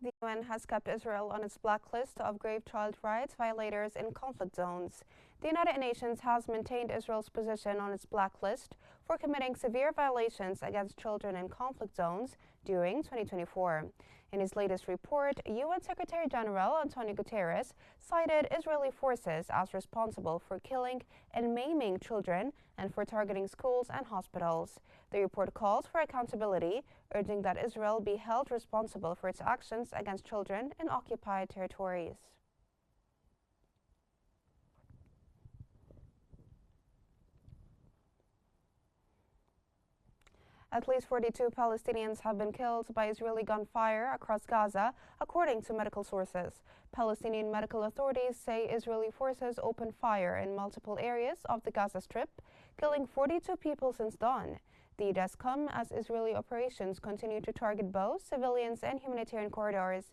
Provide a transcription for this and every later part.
The UN has kept Israel on its blacklist of grave child rights violators in conflict zones. The United Nations has maintained Israel's position on its blacklist for committing severe violations against children in conflict zones during 2024. In his latest report, UN Secretary General Antonio Guterres cited Israeli forces as responsible for killing and maiming children and for targeting schools and hospitals. The report calls for accountability, urging that Israel be held responsible for its actions against children in occupied territories. At least 42 Palestinians have been killed by Israeli gunfire across Gaza, according to medical sources. Palestinian medical authorities say Israeli forces opened fire in multiple areas of the Gaza Strip, killing 42 people since dawn. The deaths come as Israeli operations continue to target both civilians and humanitarian corridors.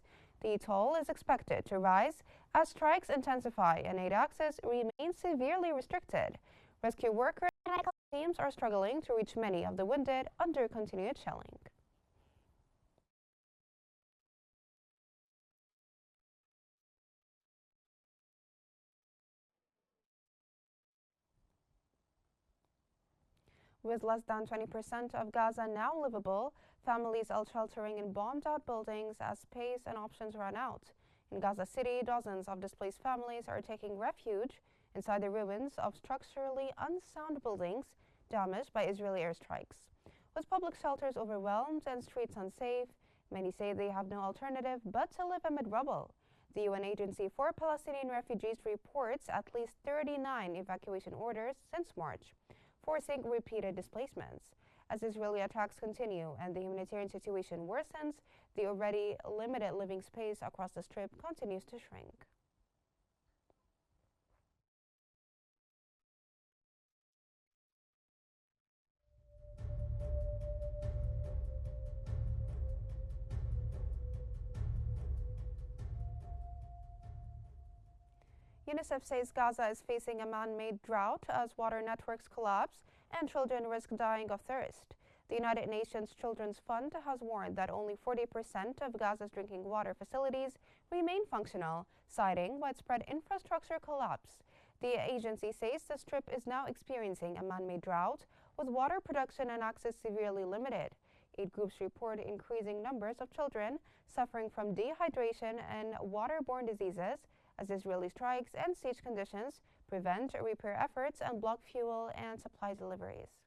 The toll is expected to rise as strikes intensify and aid access remains severely restricted. Rescue workers and medical teams are struggling to reach many of the wounded under continued shelling. With less than 20% of Gaza now livable, families are sheltering in bombed-out buildings as space and options run out. In Gaza City, dozens of displaced families are taking refuge inside the ruins of structurally unsound buildings damaged by Israeli airstrikes. With public shelters overwhelmed and streets unsafe, many say they have no alternative but to live amid rubble. The UN Agency for Palestinian Refugees reports at least 39 evacuation orders since March, forcing repeated displacements. As Israeli attacks continue and the humanitarian situation worsens, the already limited living space across the Strip continues to shrink. UNICEF says Gaza is facing a man-made drought as water networks collapse and children risk dying of thirst. The United Nations Children's Fund has warned that only 40% of Gaza's drinking water facilities remain functional, citing widespread infrastructure collapse. The agency says the Strip is now experiencing a man-made drought, with water production and access severely limited. Aid groups report increasing numbers of children suffering from dehydration and waterborne diseases as Israeli strikes and siege conditions prevent repair efforts and block fuel and supply deliveries.